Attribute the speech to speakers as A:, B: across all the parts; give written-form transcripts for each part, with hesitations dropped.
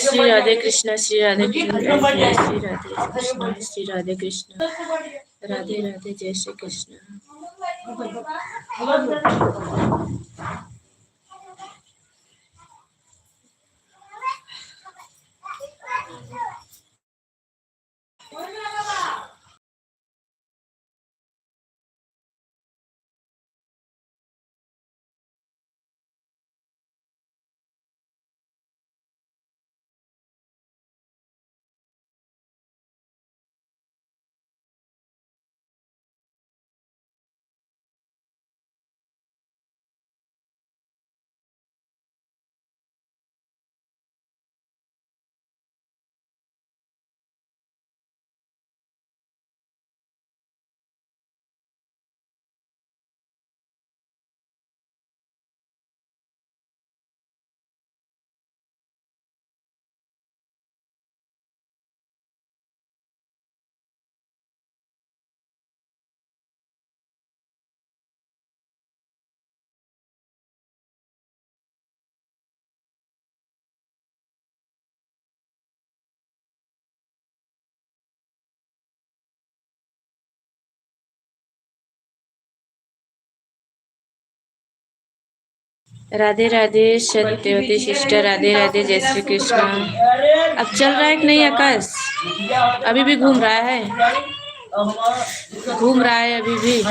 A: श्री राधे कृष्ण श्री राधे कृष्ण श्री राधे कृष्ण श्री राधे कृष्ण राधे राधे जय श्री कृष्ण। राधे राधे सत्यवती सिस्टर राधे राधे जय श्री कृष्ण। अब चल रहा है कि नहीं आकाश? अभी भी घूम रहा है, घूम रहा है अभी भी।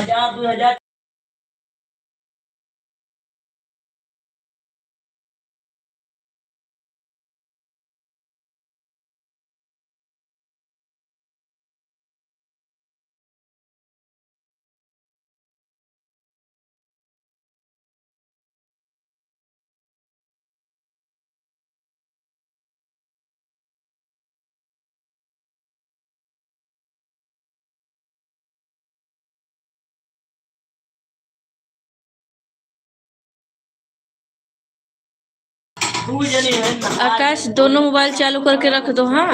A: आकाश दोनों मोबाइल चालू करके रख दो। हाँ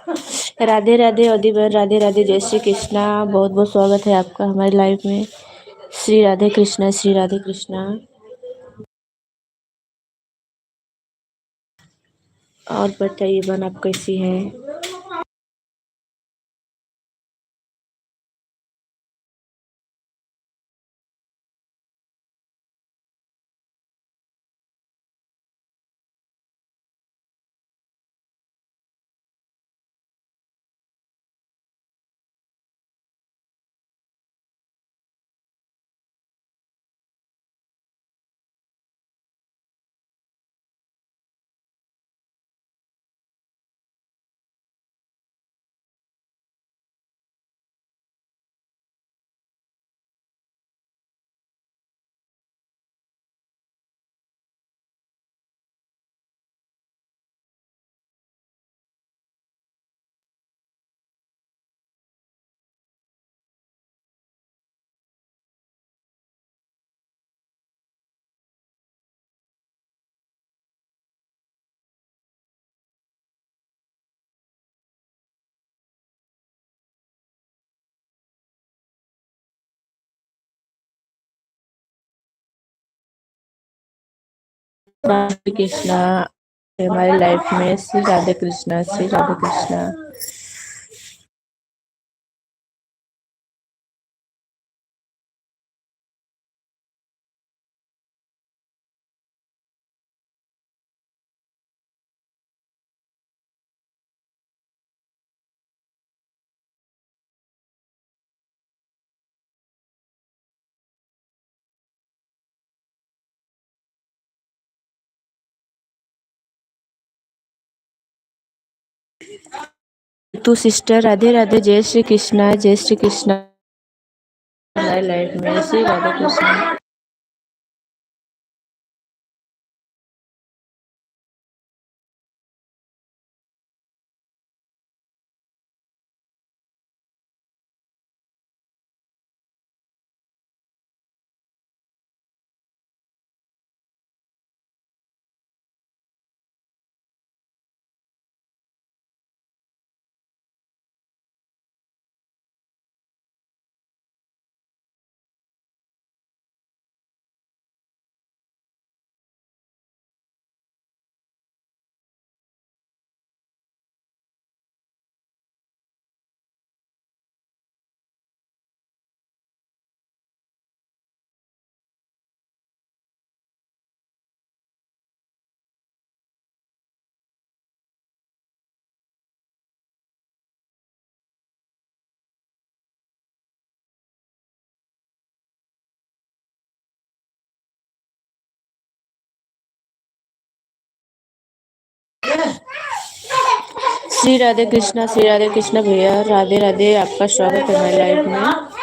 A: राधे राधे अदी बहन, राधे राधे, जय श्री कृष्णा। बहुत बहुत स्वागत है आपका हमारी लाइफ में। श्री राधे कृष्णा, श्री राधे कृष्णा। और बताइए बहन, आप कैसी हैं? राधे कृष्णा हमारी लाइफ में। श्री राधे कृष्णा, श्री राधे कृष्णा। तू सिस्टर, राधे राधे, जय श्री कृष्णा, जय श्री कृष्णा। हमारी लाइफ में श्री राधे कृष्णा। श्री राधे कृष्णा, श्री राधे कृष्णा भैया, राधे राधे, आपका स्वागत है हमारी लाइफ में।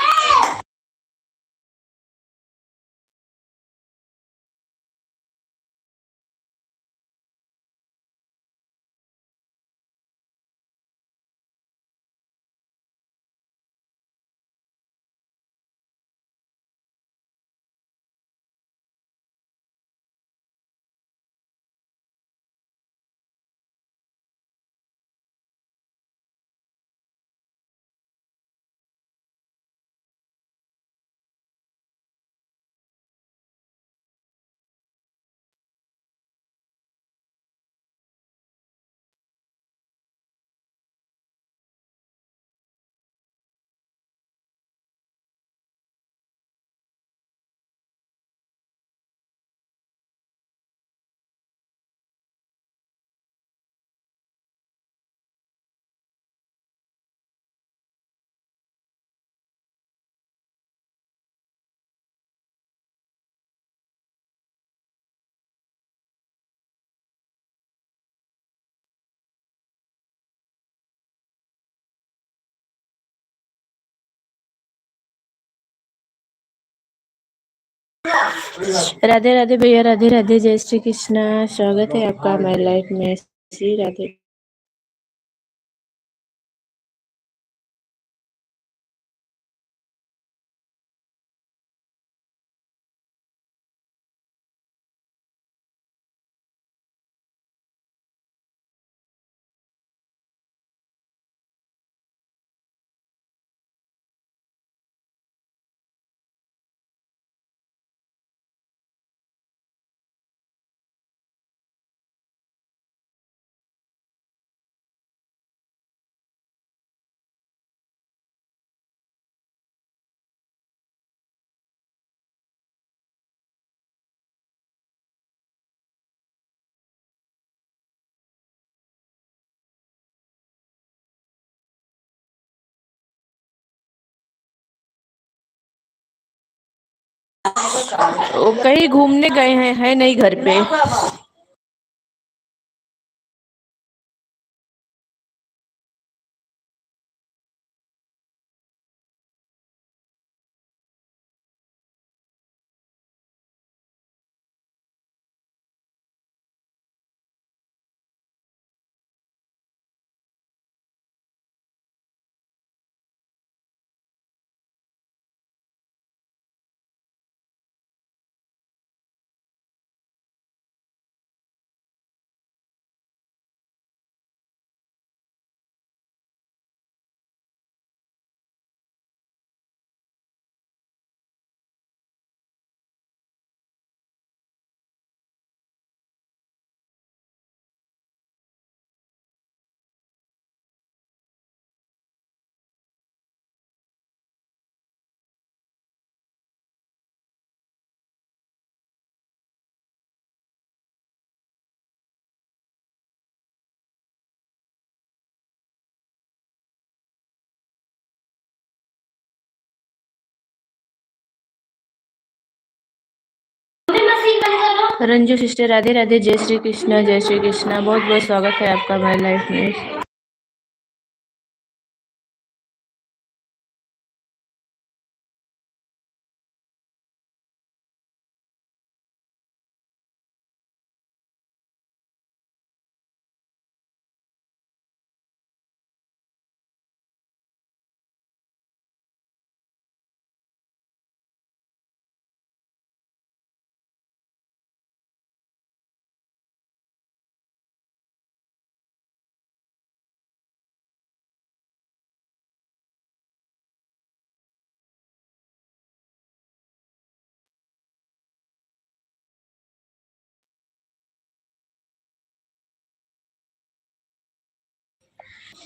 A: राधे राधे भैया, राधे राधे, जय श्री कृष्णा। स्वागत है आपका हमारी लाइफ में। श्री राधे। वो कहीं घूमने गए हैं, है नहीं घर पे। रंजू सिस्टर, राधे राधे, जय श्री कृष्णा, जय श्री कृष्णा। बहुत बहुत स्वागत है आपका हमारी लाइफ में।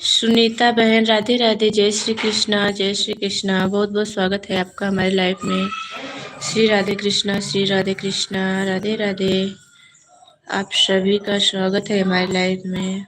A: सुनीता बहन, राधे राधे, जय श्री कृष्णा, जय श्री कृष्णा। बहुत बहुत स्वागत है आपका हमारी लाइफ में। श्री राधे कृष्णा, श्री राधे कृष्णा, राधे राधे। आप सभी का स्वागत है हमारी लाइफ में।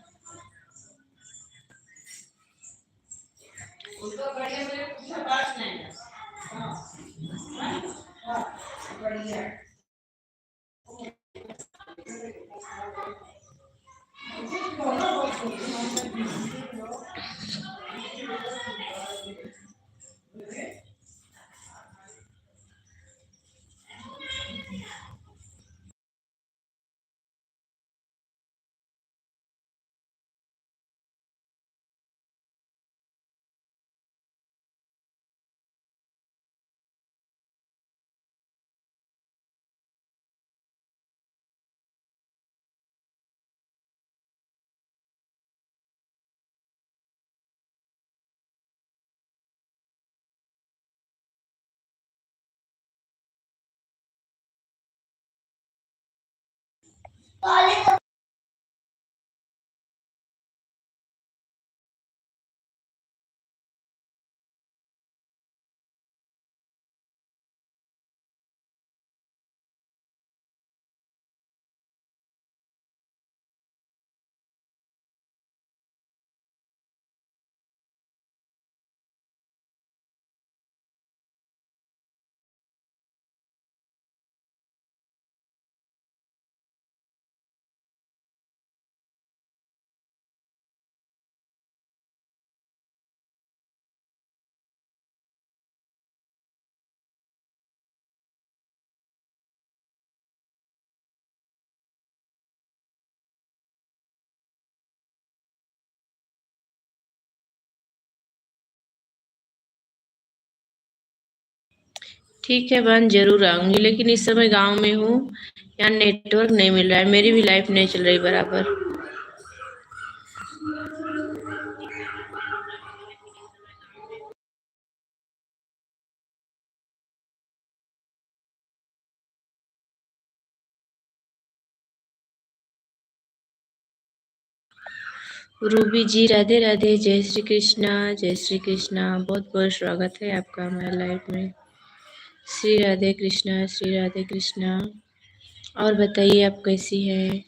A: ठीक है बहन, जरूर आऊंगी, लेकिन इस समय गांव में हूँ। यहाँ नेटवर्क नहीं मिल रहा है, मेरी भी लाइफ नहीं चल रही बराबर। रूबी जी, राधे राधे, जय श्री कृष्णा, जय श्री कृष्णा। बहुत बहुत स्वागत है आपका हमारी लाइफ में। श्री राधे कृष्णा, श्री राधे कृष्णा। और बताइए आप कैसी हैं।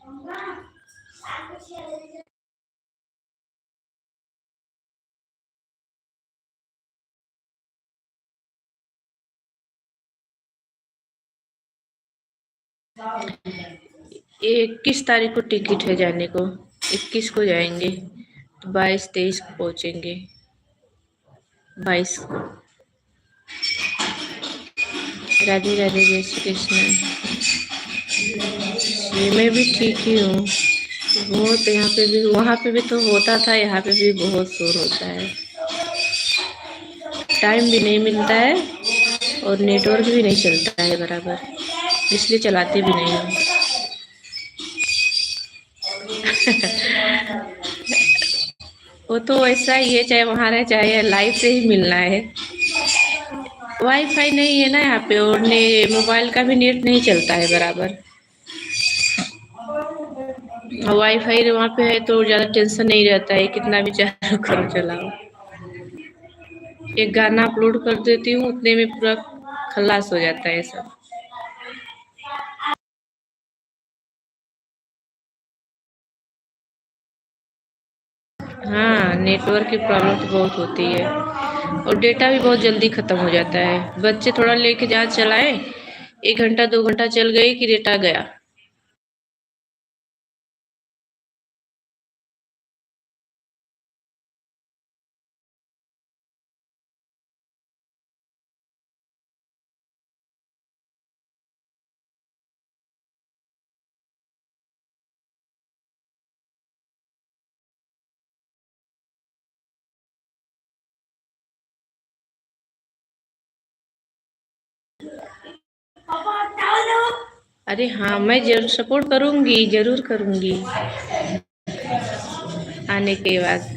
A: ये 21 तारीख को टिकट है जाने को। 21 को जाएंगे तो 22-23 को पहुंचेंगे। 22 को। राधे राधे, जय श्री कृष्ण। जी मैं भी ठीक ही हूँ। बहुत यहाँ पे भी, वहाँ पे भी तो होता था, यहाँ पे भी बहुत शोर होता है। टाइम भी नहीं मिलता है और नेटवर्क भी नहीं चलता है बराबर, इसलिए चलाते भी नहीं हूँ। वो तो ऐसा ही है, चाहे वहाँ रहे चाहे लाइव से ही मिलना है। वाईफाई नहीं है ना यहाँ पे, और मोबाइल का भी नेट नहीं चलता है बराबर। वाईफाई वहाँ पे है तो ज्यादा टेंशन नहीं रहता है, कितना भी चाहे करो चलाओ। एक गाना अपलोड कर देती हूँ, उतने में पूरा खल्लास हो जाता है सब। हाँ, नेटवर्क की प्रॉब्लम तो बहुत होती है और डेटा भी बहुत जल्दी खत्म हो जाता है। बच्चे थोड़ा लेके जहाँ चलाए, 1 घंटा 2 घंटा चल गई कि डेटा गया। अरे हाँ, मैं जरूर सपोर्ट करूंगी, जरूर करूंगी आने के बाद।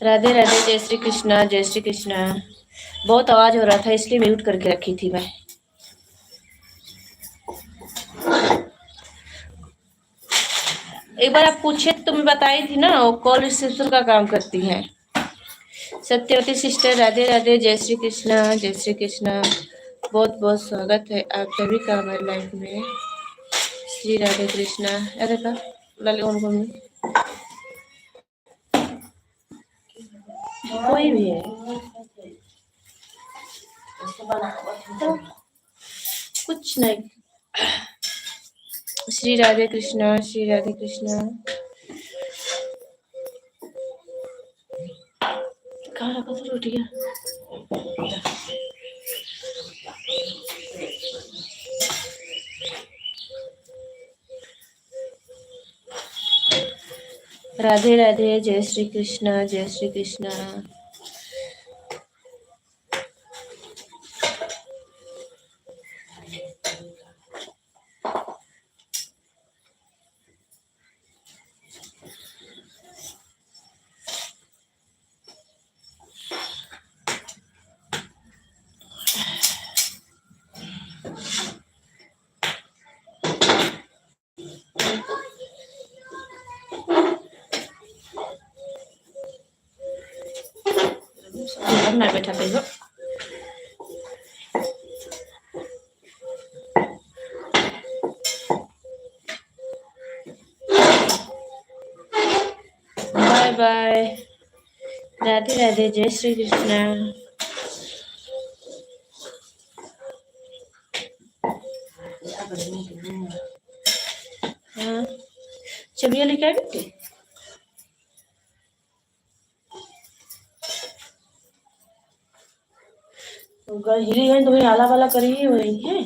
A: राधे राधे, जय श्री कृष्णा, जय श्री कृष्णा। बहुत आवाज हो रहा था इसलिए म्यूट करके रखी थी मैं। एक बार आप पूछे तो मैं बताई थी ना, वो कॉल रिसेप्शन का काम करती हैं। सत्यवती सिस्टर, राधे राधे, जय श्री कृष्णा, जय श्री कृष्णा। बहुत बहुत स्वागत है आप सभी का हमारी लाइफ में। श्री राधे कृष्णा। अरे का लाले कोई भी है कुछ नहीं। श्री राधे कृष्णा, श्री राधे कृष्णा। कहाँ रखा था रोटियाँ? राधे राधे, जय श्री कृष्णा, जय श्री कृष्णा। ना बैठा पे बाय बाय। राधे राधे, जय श्री कृष्णा। हाँ, चबिया लेके आ बेटे। हिली है तो आला वाला करी ही हो रही है।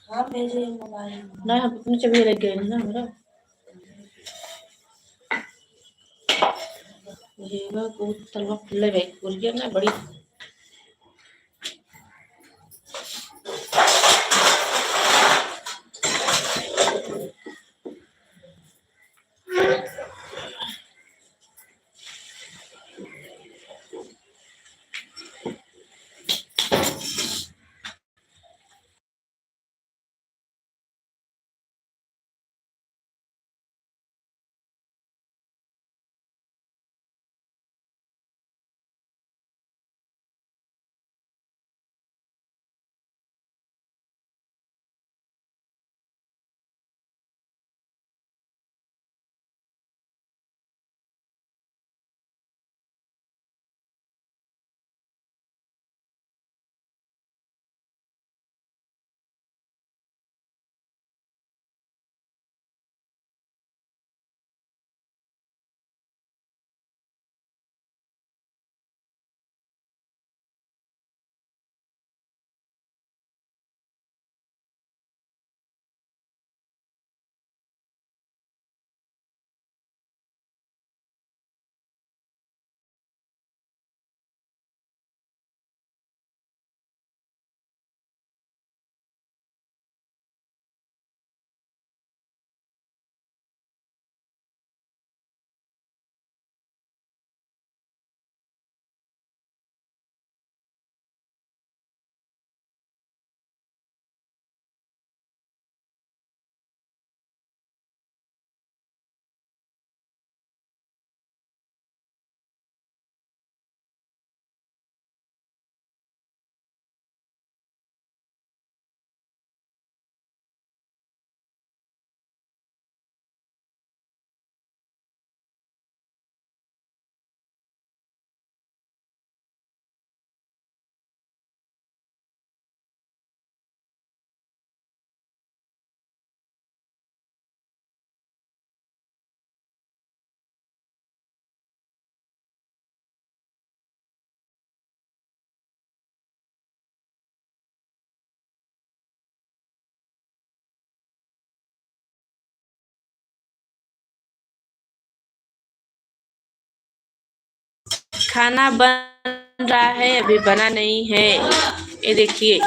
A: हाँ भेजे मोबाइल ना, हम अपने चबिया लेके गए ना हमारा। ये बहुत तलवा खुले भाई खुल गया ना बड़ी। खाना बन रहा है, अभी बना नहीं है। ये देखिए।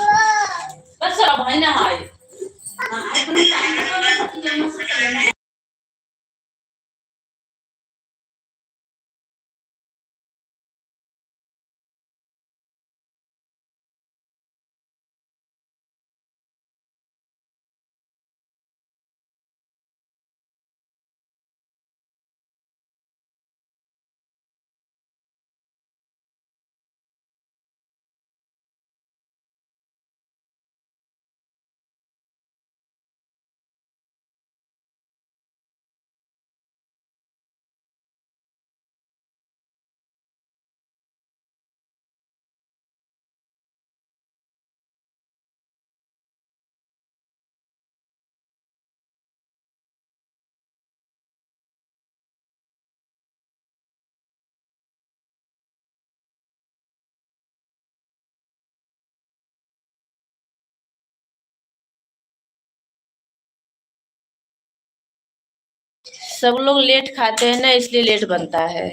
A: सब लोग लेट खाते हैं ना, इसलिए लेट बनता है।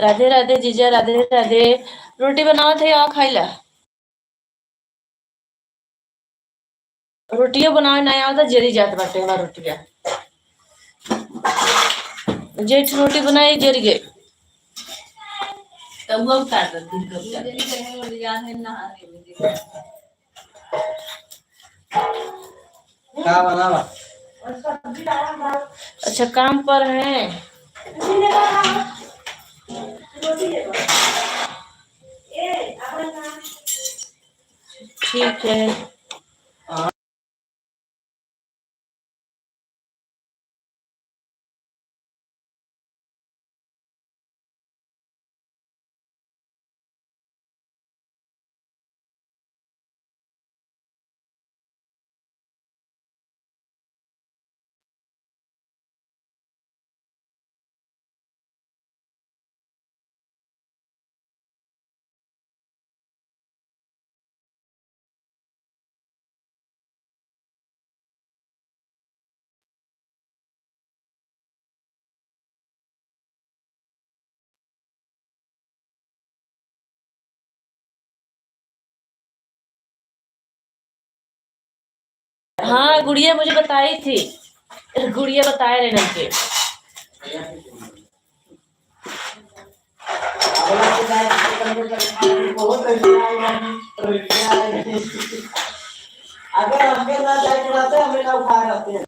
A: राधे राधे जीजा, राधे राधे। रोटी बनाओ थे आ खाई ला। रोटियां बनाओ ना आओ तो जरी जात बाटे हमार रोटियां। जेठ रोटी बनाई जर गए तब वो उतार दे क्या बनावा। अच्छा काम पर है। ठीक है। हाँ गुड़िया मुझे बताई थी, गुड़िया बताए रहने के। अगर हमके ना जाए चलाते हमें ना उठा रहते हैं।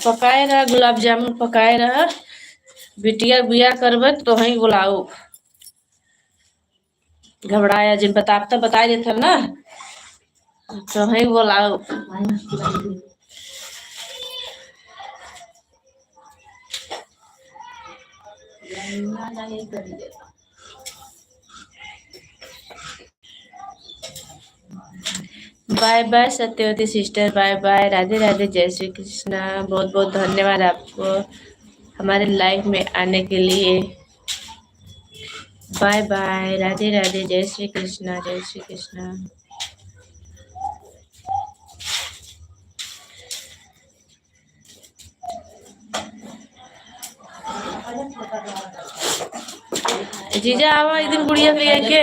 A: पकाए रहा गुलाब जामुन पकाए रहा। बिटिया बिया करब तो ही बुलाओ। घबराया जिन बता देता ना तो ही बुलाओ। Bye bye Satyavati sister, bye bye, Radhe Radhe, जय श्री कृष्णा। बहुत बहुत धन्यवाद आपको हमारे लाइव में आने के लिए। बाय बाय, राधे राधे, जय श्री कृष्णा, जय श्री कृष्णा। जीजा आवा एक दिन गुड़िया के लेके।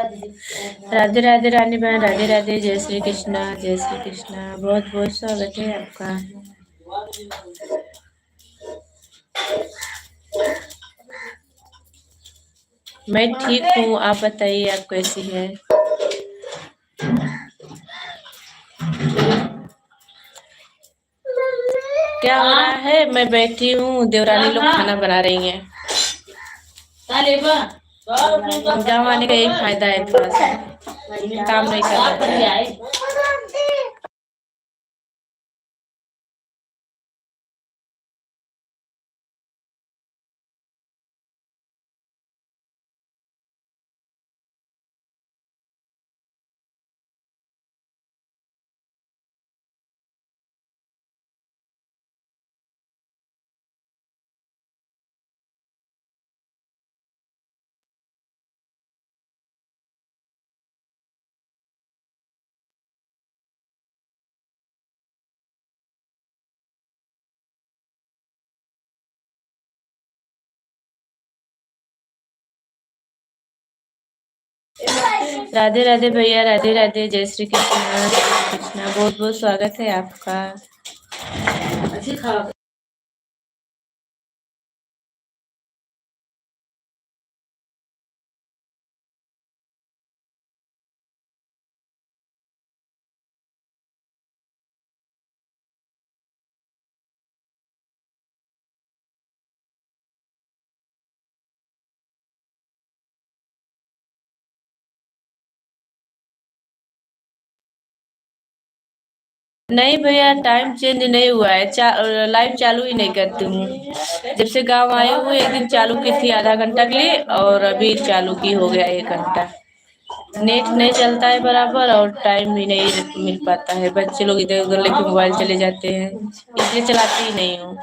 A: राधे राधे रानी बहन, राधे राधे, जय श्री कृष्णा, जय श्री कृष्णा। बहुत बहुत स्वागत है आपका। मैं ठीक हूँ, आप बताइए आप कैसी है। क्या हो रहा है? मैं बैठी हूँ, देवरानी लोग खाना बना रही हैं। गाँव आने का यही फायदा है, थोड़ा सा काम नहीं करना है। राधे राधे भैया, राधे राधे, जय श्री कृष्णा, जय श्री कृष्णा। बहुत बहुत स्वागत है आपका। नहीं भैया, टाइम चेंज नहीं हुआ है। लाइव चालू ही नहीं करती हूँ। जब से गांव आई हूँ, एक दिन चालू की थी आधा घंटा के लिए, और अभी चालू की हो गया 1 घंटा। नेट नहीं चलता है बराबर, और टाइम भी नहीं मिल पाता है। बच्चे लोग इधर उधर लेके मोबाइल चले जाते हैं, इसलिए चलाती ही नहीं हूँ।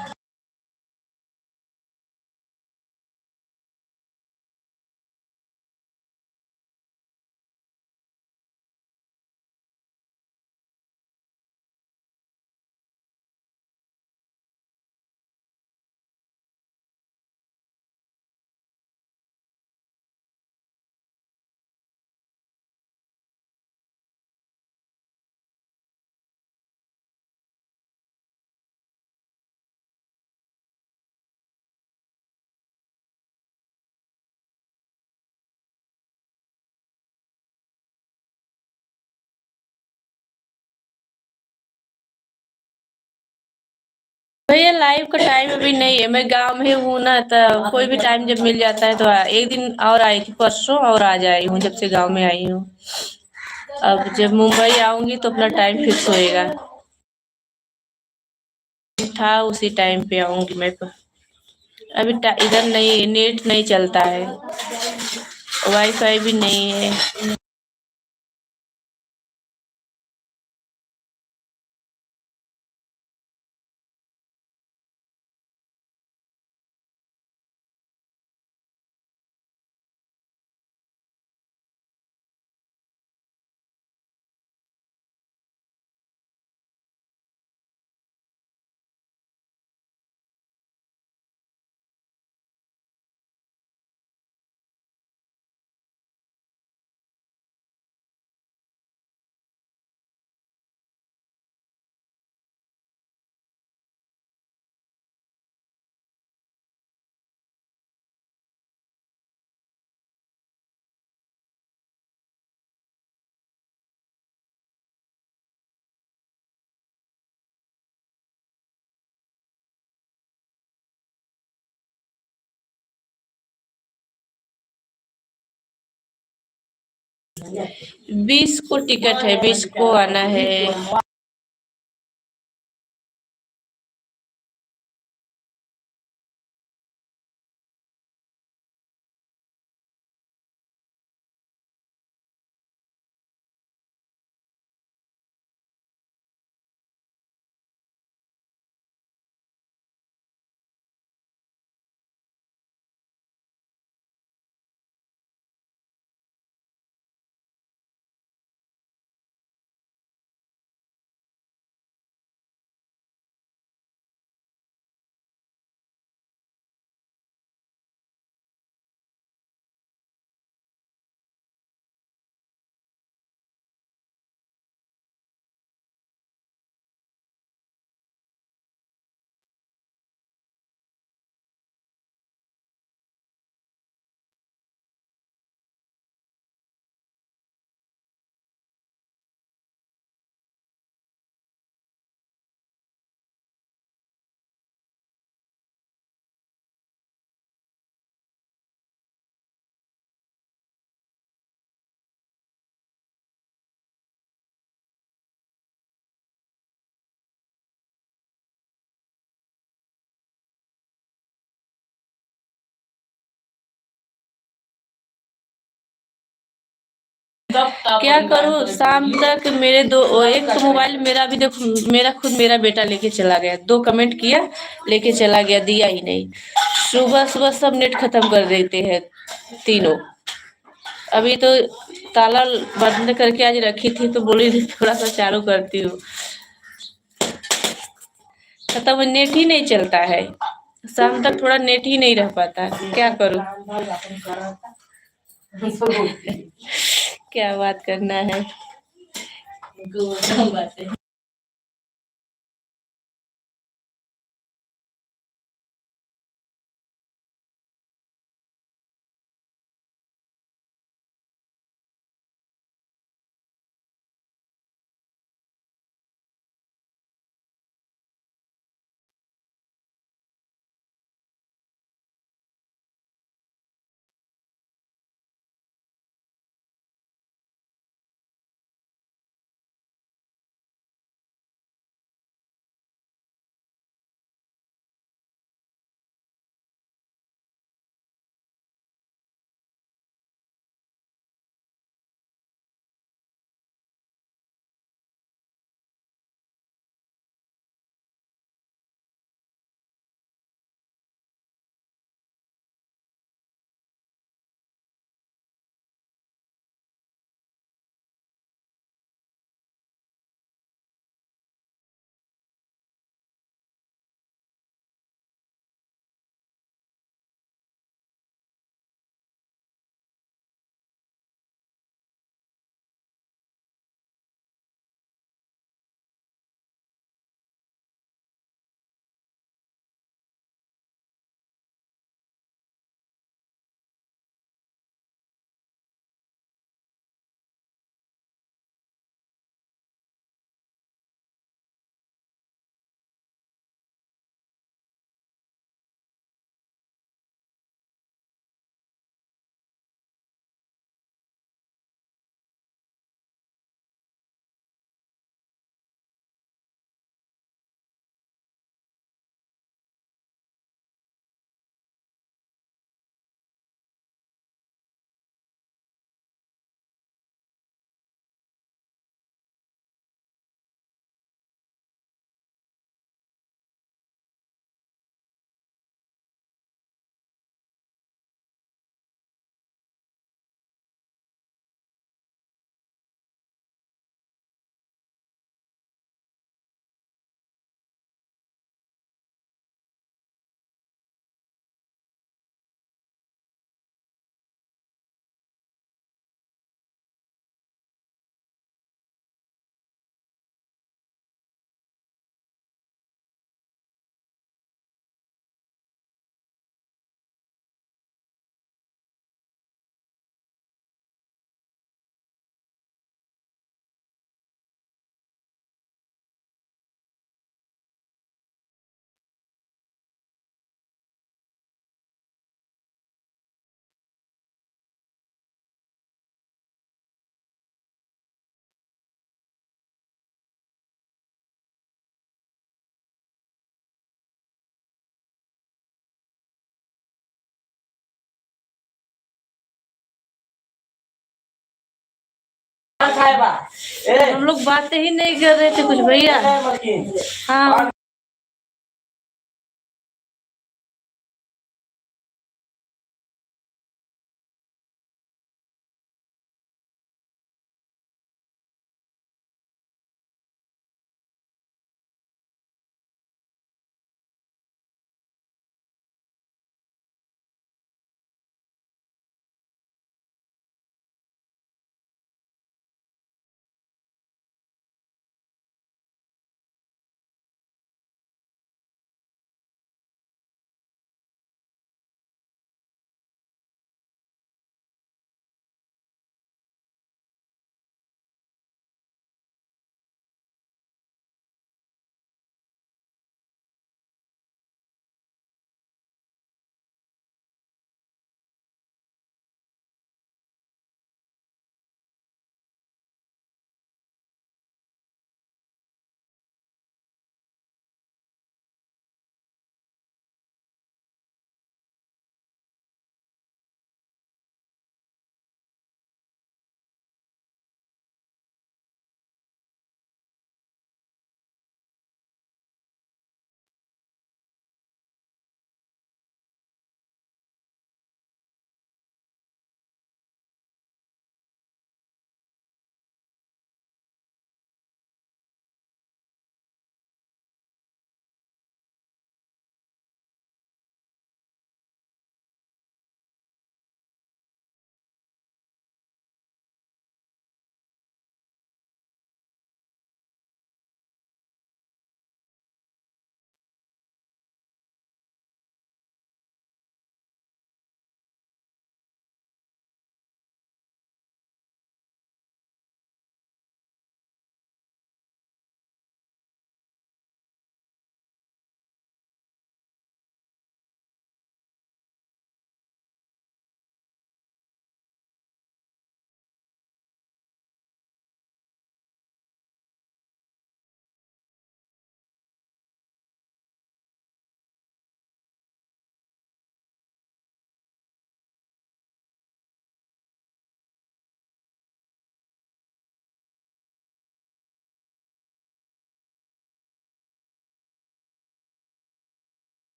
A: भैया लाइव का टाइम अभी नहीं है, मैं गांव में हूँ ना, तो कोई भी टाइम जब मिल जाता है तो एक दिन और आई थी, परसों और आज आई हूँ, जब से गांव में आई हूँ। अब जब मुंबई आऊंगी तो अपना टाइम फिक्स होएगा। था उसी टाइम पे आऊंगी मैं तो। अभी इधर नहीं, नेट नहीं चलता है, वाईफाई भी नहीं है। बीस को टिकट है, 20 को आना है। क्या करूँ, शाम तक मेरे दो एक तो मोबाइल मेरा भी देखो, मेरा बेटा लेके चला गया, 2 कमेंट किया लेके चला गया, दिया ही नहीं। सुबह सुबह सब नेट खत्म कर देते हैं तीनों। अभी तो ताला बंद करके आज रखी थी तो बोली थी थोड़ा सा चालू करती हूँ, खत्म नेट ही नहीं चलता है। शाम तक थोड़ा नेट ही नहीं रह पाता, क्या करूँ। क्या बात करना है। हम लोग बातें ही नहीं कर रहे थे कुछ भैया। हाँ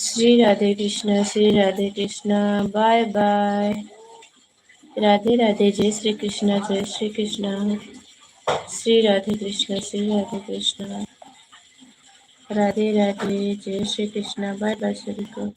A: श्री राधे कृष्णा बाय बाय। राधे राधे, जय श्री कृष्णा, जय श्री कृष्णा। श्री राधे कृष्णा। राधे राधे, जय श्री कृष्णा, बाय बाय सभी को।